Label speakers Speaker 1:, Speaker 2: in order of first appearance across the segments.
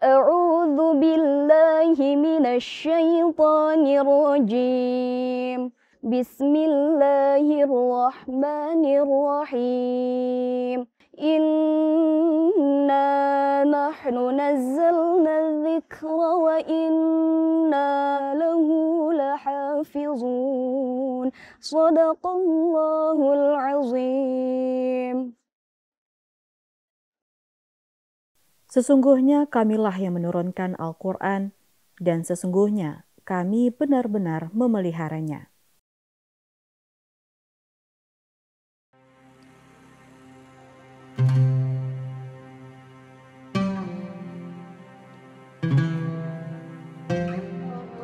Speaker 1: A'udzu billahi minasyaitonir rajim. Bismillahirrahmanirrahim. Inna nahnu nazzalna dzikra wa inna lahu lahafizun. Shadaqallahul azim.
Speaker 2: Sesungguhnya kamilah yang menurunkan Al-Quran, dan sesungguhnya kami benar-benar memeliharanya.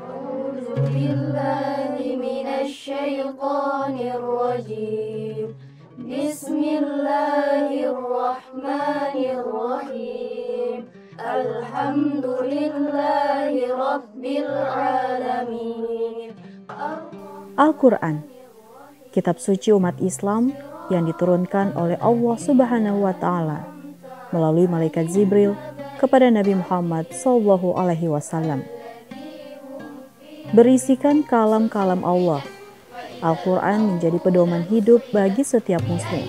Speaker 1: A'udzu billahi minasyaitonir rajim. Bismillahirrahmanirrahim. Alhamdulillahi rabbil alamin.
Speaker 2: Al-Quran, kitab suci umat Islam yang diturunkan oleh Allah Subhanahu wa Ta'ala melalui malaikat Jibril kepada Nabi Muhammad SAW. Berisikan kalam-kalam Allah, Al-Quran menjadi pedoman hidup bagi setiap muslim,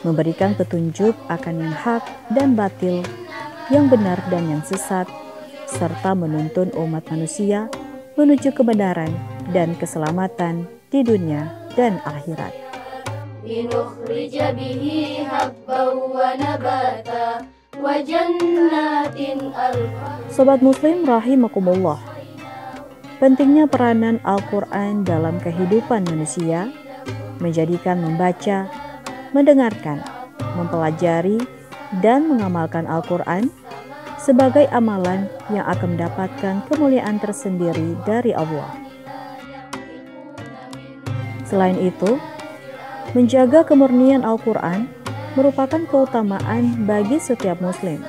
Speaker 2: memberikan petunjuk akan yang hak dan batil, yang benar dan yang sesat, serta menuntun umat manusia menuju kebenaran dan keselamatan di dunia dan akhirat.
Speaker 1: Linukhrija bihi habban wa nabata wa jannatin alfa.
Speaker 2: Sobat muslim rahimakumullah, pentingnya peranan Al-Quran dalam kehidupan manusia menjadikan membaca, mendengarkan, mempelajari, dan mengamalkan Al-Quran sebagai amalan yang akan mendapatkan kemuliaan tersendiri dari Allah. Selain itu, menjaga kemurnian Al-Quran merupakan keutamaan bagi setiap muslim.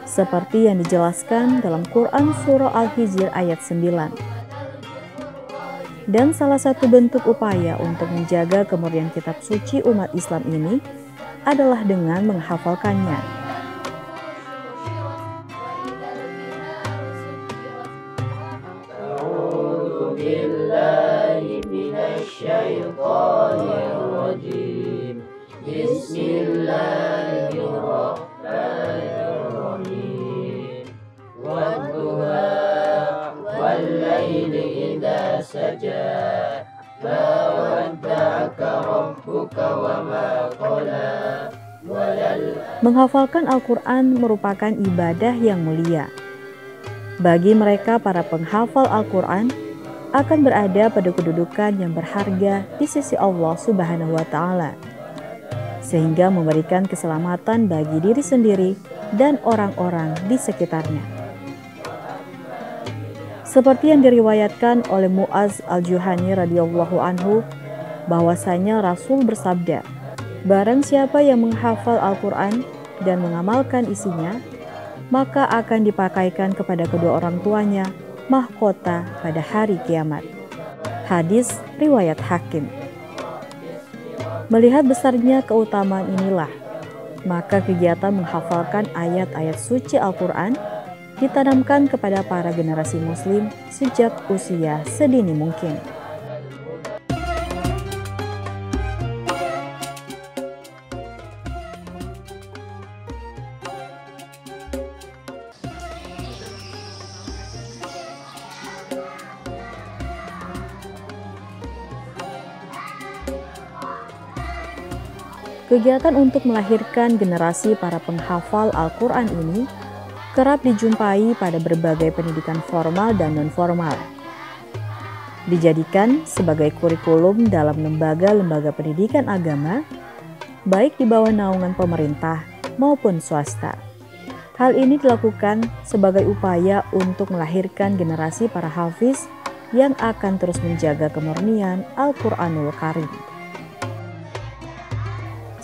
Speaker 2: Seperti yang dijelaskan dalam Quran Surah Al-Hijr ayat 9. Dan salah satu bentuk upaya untuk menjaga kemurnian kitab suci umat Islam ini adalah dengan menghafalkannya.
Speaker 1: A'udzu billahi minasyaitonir rajim. Bismillahirrahmanirrahim. Wadduha wal-laili idza saja. Ma wadda'aka rabbuka wa ma qala.
Speaker 2: Menghafalkan Al-Quran merupakan ibadah yang mulia. Bagi mereka para penghafal Al-Quran akan berada pada kedudukan yang berharga di sisi Allah Subhanahu wa Ta'ala, sehingga memberikan keselamatan bagi diri sendiri dan orang-orang di sekitarnya. Seperti yang diriwayatkan oleh Mu'adz al-Juhani radhiyallahu anhu, bahwasanya Rasul bersabda, barang siapa yang menghafal Al-Quran dan mengamalkan isinya, maka akan dipakaikan kepada kedua orang tuanya mahkota pada hari kiamat. Hadis riwayat Hakim. Melihat besarnya keutamaan inilah, maka kegiatan menghafalkan ayat-ayat suci Al-Quran ditanamkan kepada para generasi muslim sejak usia sedini mungkin. Kegiatan untuk melahirkan generasi para penghafal Al-Quran ini kerap dijumpai pada berbagai pendidikan formal dan non-formal. Dijadikan sebagai kurikulum dalam lembaga-lembaga pendidikan agama, baik di bawah naungan pemerintah maupun swasta. Hal ini dilakukan sebagai upaya untuk melahirkan generasi para hafiz yang akan terus menjaga kemurnian Al-Quranul Karim.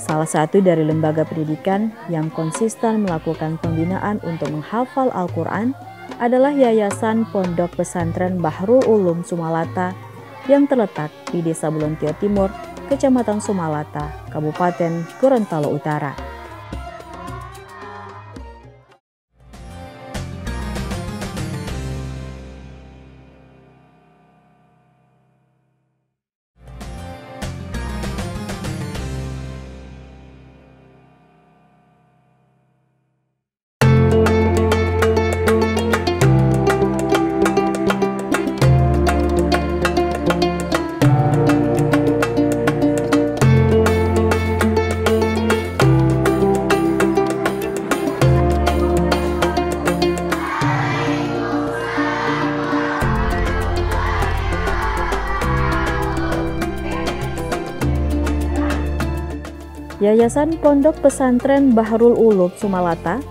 Speaker 2: Salah satu dari lembaga pendidikan yang konsisten melakukan pembinaan untuk menghafal Al-Quran adalah Yayasan Pondok Pesantren Bahrul Ulum Sumalata yang terletak di Desa Bulontio Timur, Kecamatan Sumalata, Kabupaten Gorontalo Utara. Yayasan Pondok Pesantren Bahrul Ulum Sumalata,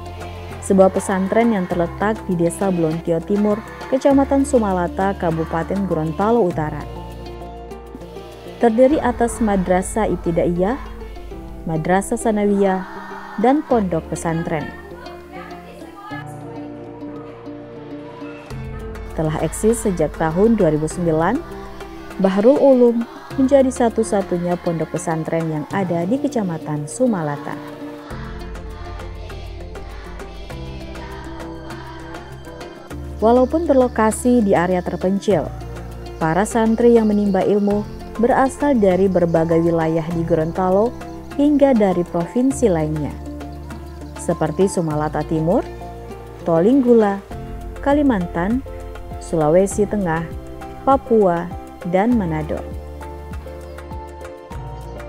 Speaker 2: sebuah pesantren yang terletak di Desa Blontio Timur, Kecamatan Sumalata, Kabupaten Gorontalo Utara. Terdiri atas Madrasah Ibtidaiyah, Madrasah Sanawiyah, dan Pondok Pesantren. Telah eksis sejak tahun 2009, Bahrul Ulum menjadi satu-satunya pondok pesantren yang ada di Kecamatan Sumalata. Walaupun berlokasi di area terpencil, para santri yang menimba ilmu berasal dari berbagai wilayah di Gorontalo hingga dari provinsi lainnya, seperti Sumalata Timur, Tolinggula, Kalimantan, Sulawesi Tengah, Papua, dan Manado.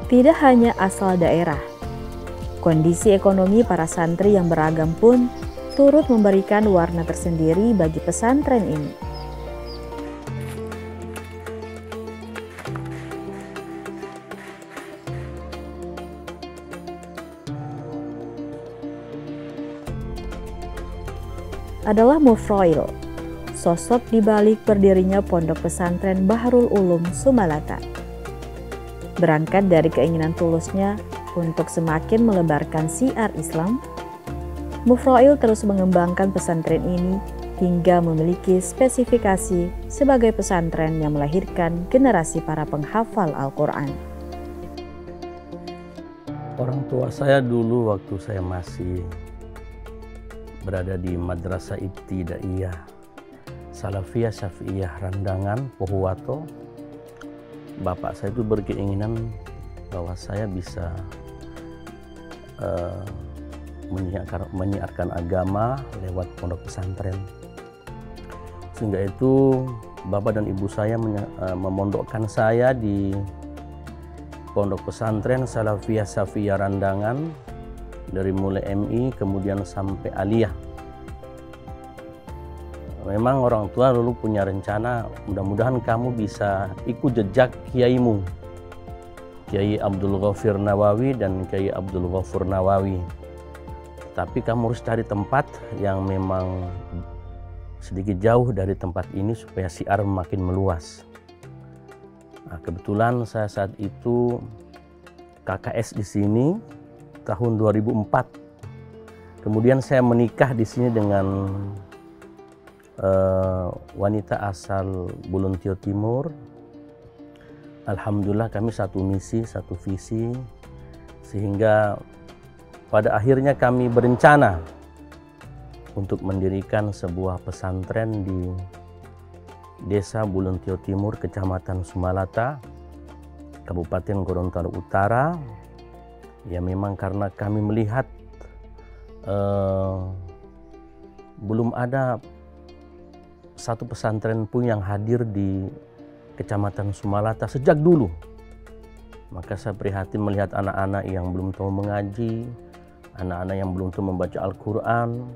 Speaker 2: Tidak hanya asal daerah, kondisi ekonomi para santri yang beragam pun turut memberikan warna tersendiri bagi pesantren ini. Adalah Mufroil, sosok di balik berdirinya Pondok Pesantren Bahrul Ulum Sumalata. Berangkat dari keinginan tulusnya untuk semakin melebarkan syiar Islam, Mufroil terus mengembangkan pesantren ini hingga memiliki spesifikasi sebagai pesantren yang melahirkan generasi para penghafal Al-Quran.
Speaker 3: Orang tua saya dulu waktu saya masih berada di Madrasah Ibtidaiyah Salafiyah Syafi'iyah Randangan, Pohuwato, bapak saya itu berkeinginan bahwa saya bisa menyiarkan agama lewat pondok pesantren. Sehingga itu bapak dan ibu saya memondokkan saya di pondok pesantren Salafiyah Syafi'iyah Randangan dari mulai MI kemudian sampai Aliyah. Memang orang tua dulu punya rencana, mudah-mudahan kamu bisa ikut jejak kiaimu, Kiai Abdul Ghafir Nawawi dan Kiai Abdul Ghafur Nawawi. Tapi kamu harus cari tempat yang memang sedikit jauh dari tempat ini supaya syiar makin meluas. Nah, kebetulan saya saat itu KKS di sini tahun 2004. Kemudian saya menikah di sini dengan wanita asal Blontio Timur. Alhamdulillah kami satu misi, satu visi, sehingga pada akhirnya kami berencana untuk mendirikan sebuah pesantren di Desa Blontio Timur, Kecamatan Sumalata, Kabupaten Gorontalo Utara. Ya memang karena kami melihat belum ada satu pesantren pun yang hadir di Kecamatan Sumalata sejak dulu. Maka saya prihatin melihat anak-anak yang belum tahu mengaji, anak-anak yang belum tahu membaca Al-Quran,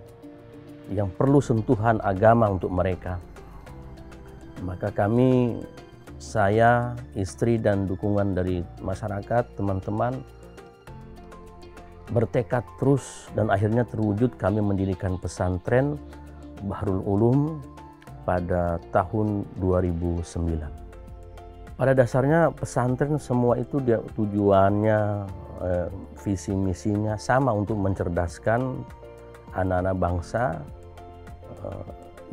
Speaker 3: yang perlu sentuhan agama untuk mereka. Maka kami, saya, istri dan dukungan dari masyarakat, teman-teman, bertekad terus dan akhirnya terwujud kami mendirikan pesantren Bahrul Ulum pada tahun 2009. Pada dasarnya pesantren semua itu tujuannya, visi misinya sama untuk mencerdaskan anak-anak bangsa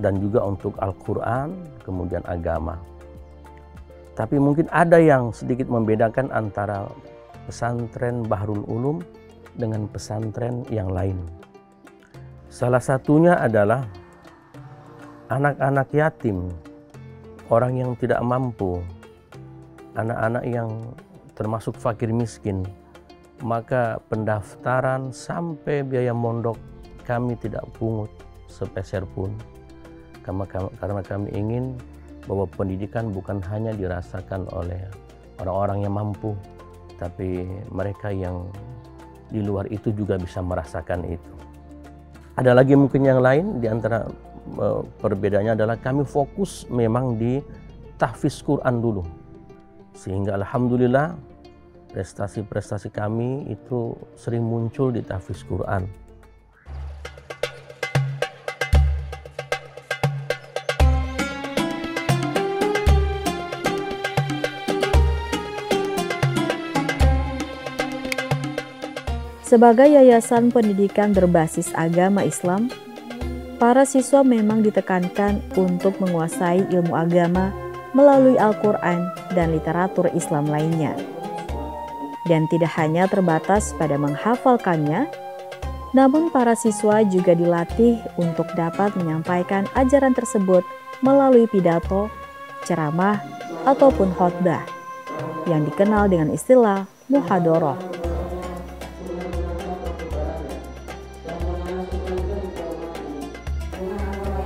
Speaker 3: dan juga untuk Al-Quran, kemudian agama. Tapi mungkin ada yang sedikit membedakan antara pesantren Bahrul Ulum dengan pesantren yang lain. Salah satunya adalah anak-anak yatim, orang yang tidak mampu, anak-anak yang termasuk fakir miskin, maka pendaftaran sampai biaya mondok kami tidak pungut sepeser pun. Karena kami ingin bahwa pendidikan bukan hanya dirasakan oleh orang-orang yang mampu, tapi mereka yang di luar itu juga bisa merasakan itu. Ada lagi mungkin yang lain, di antara perbedaannya adalah kami fokus memang di tahfiz Quran dulu. Sehingga alhamdulillah prestasi-prestasi kami itu sering muncul di tahfiz Quran.
Speaker 2: Sebagai yayasan pendidikan berbasis agama Islam, para siswa memang ditekankan untuk menguasai ilmu agama melalui Al-Quran dan literatur Islam lainnya. Dan tidak hanya terbatas pada menghafalkannya, namun para siswa juga dilatih untuk dapat menyampaikan ajaran tersebut melalui pidato, ceramah, ataupun khotbah yang dikenal dengan istilah muhadharah.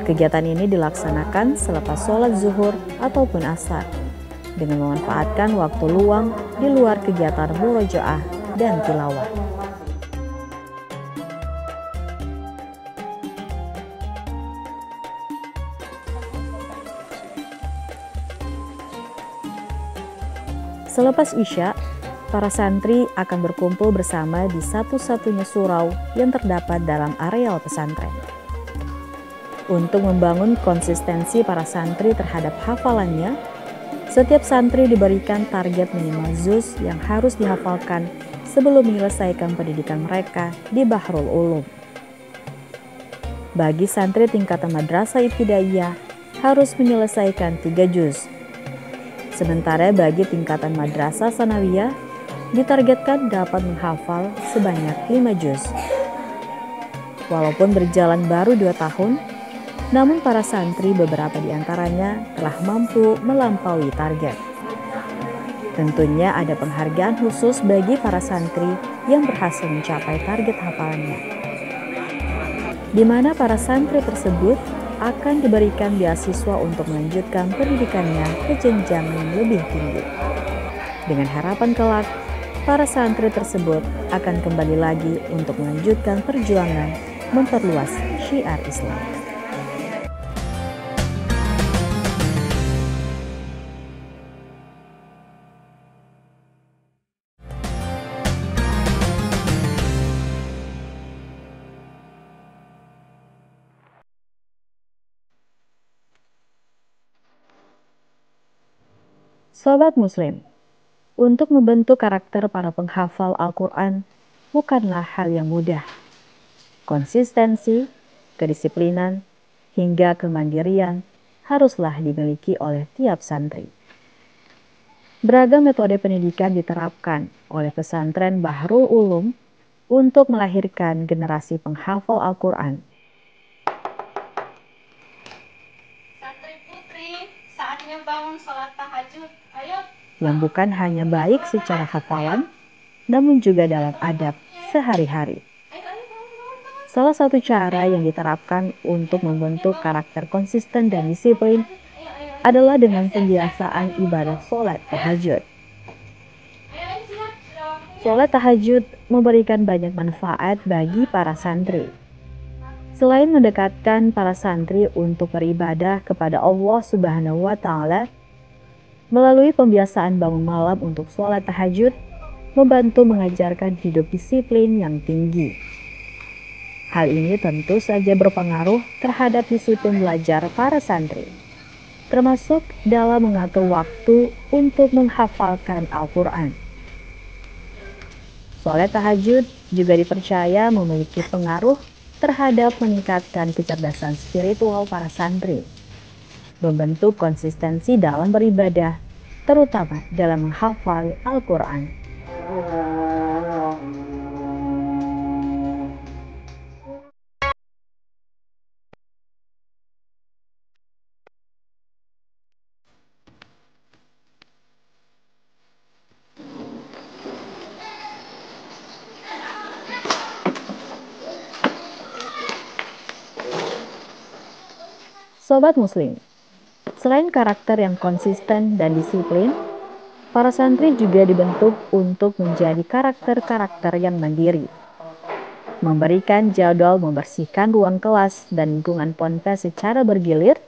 Speaker 2: Kegiatan ini dilaksanakan selepas sholat zuhur ataupun asar, dengan memanfaatkan waktu luang di luar kegiatan murojaah dan tilawah. Selepas Isya, para santri akan berkumpul bersama di satu-satunya surau yang terdapat dalam areal pesantren. Untuk membangun konsistensi para santri terhadap hafalannya, setiap santri diberikan target minimal juz yang harus dihafalkan sebelum menyelesaikan pendidikan mereka di Bahrul Ulum. Bagi santri tingkatan madrasah ibtidaiyah harus menyelesaikan 3 juz. Sementara bagi tingkatan madrasah sanawiyah ditargetkan dapat menghafal sebanyak 5 juz. Walaupun berjalan baru 2 tahun, namun para santri beberapa di antaranya telah mampu melampaui target. Tentunya ada penghargaan khusus bagi para santri yang berhasil mencapai target hafalannya, di mana para santri tersebut akan diberikan beasiswa untuk melanjutkan pendidikannya ke jenjang yang lebih tinggi. Dengan harapan kelak, para santri tersebut akan kembali lagi untuk melanjutkan perjuangan memperluas syiar Islam. Sobat Muslim, untuk membentuk karakter para penghafal Al-Quran bukanlah hal yang mudah. Konsistensi, kedisiplinan, hingga kemandirian haruslah dimiliki oleh tiap santri. Beragam metode pendidikan diterapkan oleh pesantren Bahrul Ulum untuk melahirkan generasi penghafal Al-Quran.
Speaker 4: Santri putri, saatnya bangun sholat tahajud. Ayo.
Speaker 2: Yang bukan hanya baik secara hafalan, namun juga dalam adab sehari-hari. Salah satu cara yang diterapkan untuk membentuk karakter konsisten dan disiplin adalah dengan pembiasaan ibadah sholat tahajud. Sholat tahajud memberikan banyak manfaat bagi para santri. Selain mendekatkan para santri untuk beribadah kepada Allah Subhanahu wa Ta'ala, melalui pembiasaan bangun malam untuk sholat tahajud, membantu mengajarkan hidup disiplin yang tinggi. Hal ini tentu saja berpengaruh terhadap disiplin belajar para santri, termasuk dalam mengatur waktu untuk menghafalkan Al-Quran. Sholat tahajud juga dipercaya memiliki pengaruh terhadap meningkatkan kecerdasan spiritual para santri, membentuk konsistensi dalam beribadah, terutama dalam menghafal Al-Quran. Sobat Muslim, selain karakter yang konsisten dan disiplin, para santri juga dibentuk untuk menjadi karakter-karakter yang mandiri. Memberikan jadwal membersihkan ruang kelas dan lingkungan ponpes secara bergilir,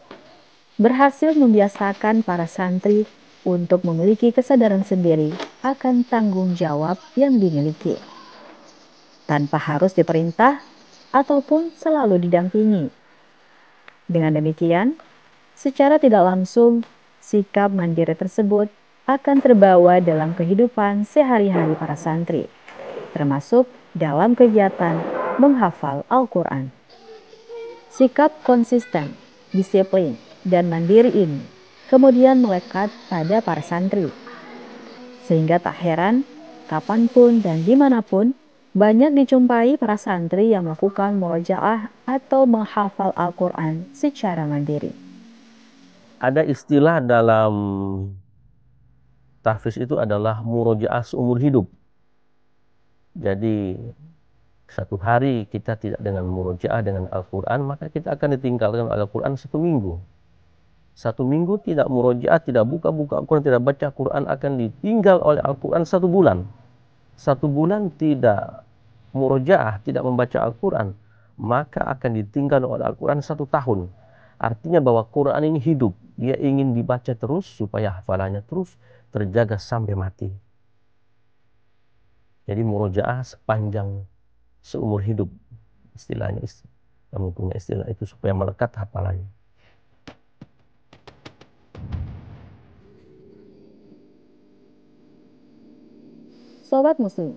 Speaker 2: berhasil membiasakan para santri untuk memiliki kesadaran sendiri akan tanggung jawab yang dimiliki, tanpa harus diperintah ataupun selalu didampingi. Dengan demikian, secara tidak langsung, sikap mandiri tersebut akan terbawa dalam kehidupan sehari-hari para santri, termasuk dalam kegiatan menghafal Al-Quran. Sikap konsisten, disiplin, dan mandiri ini kemudian melekat pada para santri. Sehingga tak heran, kapanpun dan dimanapun, banyak dijumpai para santri yang melakukan murojaah atau menghafal Al-Quran secara mandiri.
Speaker 3: Ada istilah dalam tahfiz itu adalah murojaah seumur hidup. Jadi satu hari kita tidak dengan murojaah dengan Al-Quran, maka kita akan ditinggalkan Al-Quran 1 minggu. 1 minggu tidak murojaah, tidak buka-buka Al-Quran, tidak baca Quran, akan ditinggal oleh Al-Quran 1 bulan. 1 bulan tidak murojaah, tidak membaca Al-Quran, maka akan ditinggal oleh Al-Quran 1 tahun. Artinya bahwa Quran ini hidup, dia ingin dibaca terus supaya hafalannya terus terjaga sampai mati. Jadi murojaah sepanjang seumur hidup, istilahnya kami punya istilah itu supaya melekat hafalannya.
Speaker 2: Sobat Muslim,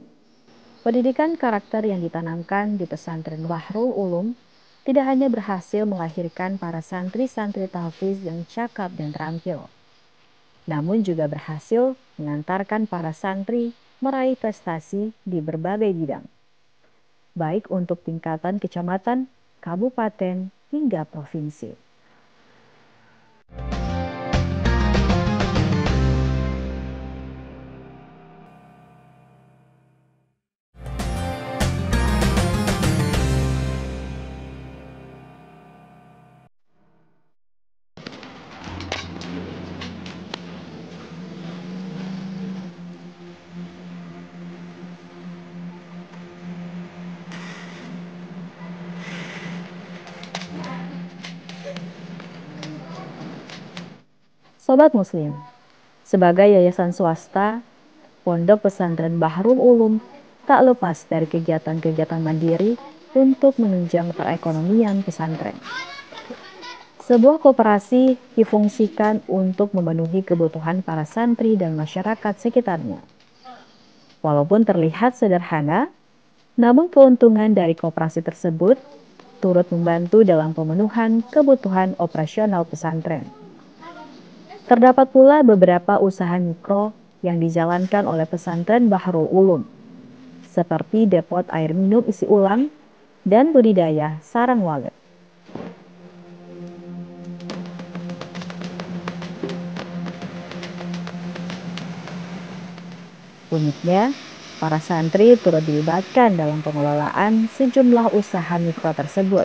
Speaker 2: pendidikan karakter yang ditanamkan di pesantren Bahrul Ulum tidak hanya berhasil melahirkan para santri-santri tahfiz yang cakap dan terampil, namun juga berhasil mengantarkan para santri meraih prestasi di berbagai bidang, baik untuk tingkatan kecamatan, kabupaten, hingga provinsi. Sobat Muslim, sebagai yayasan swasta, Pondok Pesantren Bahrul Ulum tak lepas dari kegiatan-kegiatan mandiri untuk menunjang perekonomian pesantren. Sebuah koperasi difungsikan untuk memenuhi kebutuhan para santri dan masyarakat sekitarnya. Walaupun terlihat sederhana, namun keuntungan dari koperasi tersebut turut membantu dalam pemenuhan kebutuhan operasional pesantren. Terdapat pula beberapa usaha mikro yang dijalankan oleh pesantren Bahrul Ulum, seperti depot air minum isi ulang dan budidaya sarang walet. Uniknya, para santri turut dilibatkan dalam pengelolaan sejumlah usaha mikro tersebut.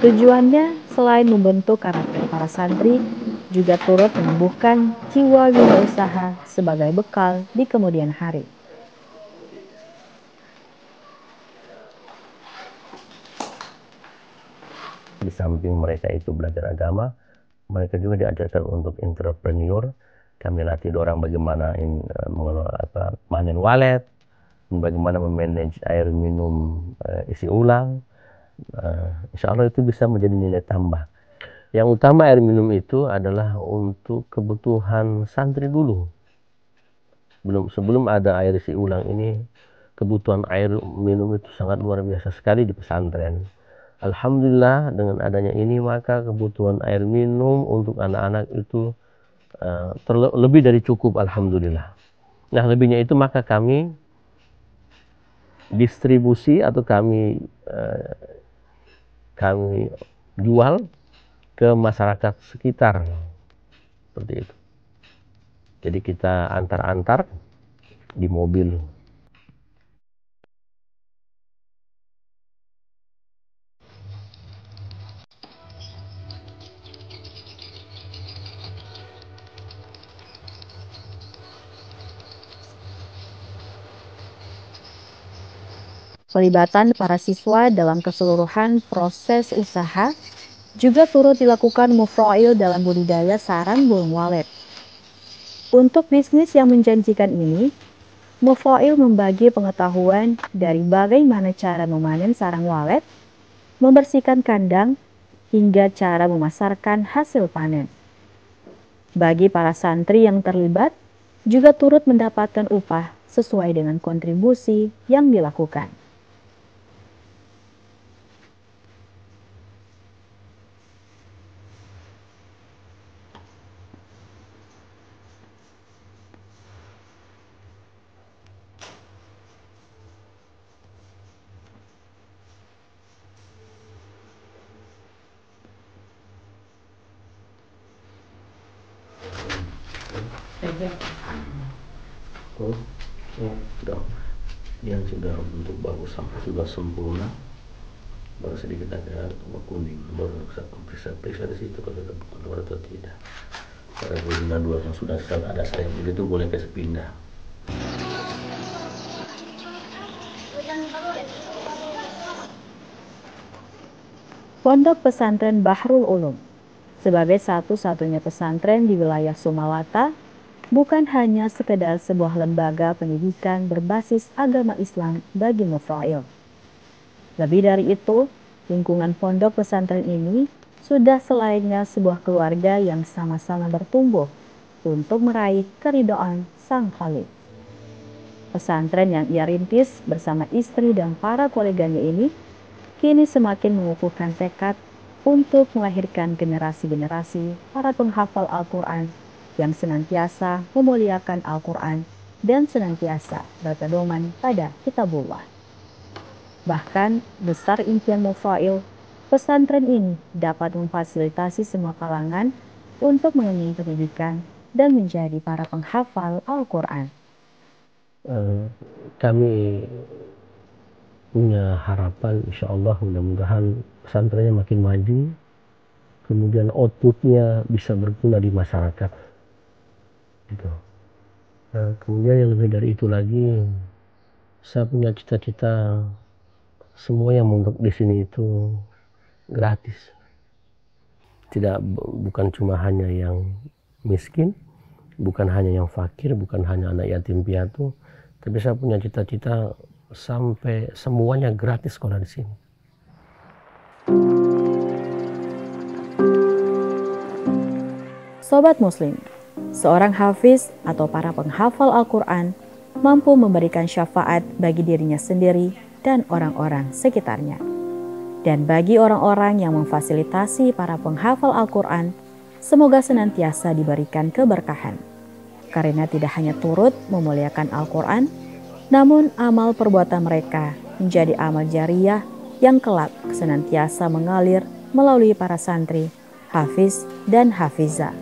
Speaker 2: Tujuannya selain membentuk karakter para santri, juga turut menumbuhkan jiwa wirausaha sebagai bekal di kemudian hari.
Speaker 3: Di samping mereka itu belajar agama, mereka juga diajarkan untuk entrepreneur. Kami latih orang bagaimana mengelola panen walet, bagaimana memanage air minum isi ulang. Insya Allah itu bisa menjadi nilai tambah. Yang utama air minum itu adalah untuk kebutuhan santri dulu. Sebelum ada air isi ulang ini, kebutuhan air minum itu sangat luar biasa sekali di pesantren. Alhamdulillah dengan adanya ini maka kebutuhan air minum untuk anak-anak itu lebih dari cukup, alhamdulillah. Nah, lebihnya itu maka kami distribusi atau kami jual ke masyarakat sekitar, seperti itu. Jadi kita antar-antar di mobil.
Speaker 2: Pelibatan para siswa dalam keseluruhan proses usaha juga turut dilakukan mufroil dalam budidaya sarang burung walet. Untuk bisnis yang menjanjikan ini, Mufail membagi pengetahuan dari bagaimana cara memanen sarang walet, membersihkan kandang, hingga cara memasarkan hasil panen. Bagi para santri yang terlibat, juga turut mendapatkan upah sesuai dengan kontribusi yang dilakukan.
Speaker 3: Sudah, yang sudah bentuk bagus sampai sudah sempurna, baru sedikit ada kuning, baru bisa periksa di situ kalau ada keluar atau tidak. Pada betina dua yang sudah ada sayap begitu boleh kasih pindah.
Speaker 2: Pondok Pesantren Bahrul Ulum sebagai satu-satunya pesantren di wilayah Sumawata bukan hanya sekedar sebuah lembaga pendidikan berbasis agama Islam bagi Mufail. Lebih dari itu, lingkungan pondok pesantren ini sudah selainnya sebuah keluarga yang sama-sama bertumbuh untuk meraih keridhaan Sang Khalik. Pesantren yang ia rintis bersama istri dan para koleganya ini kini semakin mengukuhkan tekad untuk melahirkan generasi-generasi para penghafal Al-Quran yang senantiasa memuliakan Al-Quran dan senantiasa berpedoman pada kitabullah. Bahkan besar impian Mufail, pesantren ini dapat memfasilitasi semua kalangan untuk mengenyam pendidikan dan menjadi para penghafal Al-Quran.
Speaker 3: Kami punya harapan, insya Allah mudah-mudahan pesantrennya makin maju, kemudian outputnya bisa berguna di masyarakat. Gitu. Kemudian yang lebih dari itu lagi, saya punya cita-cita semua yang mondok di sini itu gratis. Bukan cuma hanya yang miskin, bukan hanya yang fakir, bukan hanya anak yatim piatu, tapi saya punya cita-cita sampai semuanya gratis sekolah di sini.
Speaker 2: Sobat Muslim, seorang hafiz atau para penghafal Al-Quran mampu memberikan syafaat bagi dirinya sendiri dan orang-orang sekitarnya. Dan bagi orang-orang yang memfasilitasi para penghafal Al-Quran, semoga senantiasa diberikan keberkahan. Karena tidak hanya turut memuliakan Al-Quran, namun amal perbuatan mereka menjadi amal jariyah yang kelak senantiasa mengalir melalui para santri, hafiz, dan hafizah.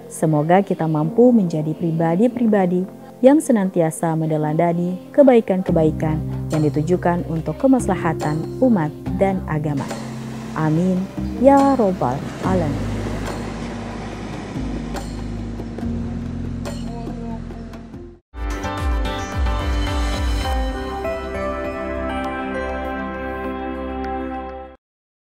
Speaker 2: Semoga kita mampu menjadi pribadi-pribadi yang senantiasa meneladani kebaikan-kebaikan yang ditujukan untuk kemaslahatan umat dan agama. Amin ya robbal alamin.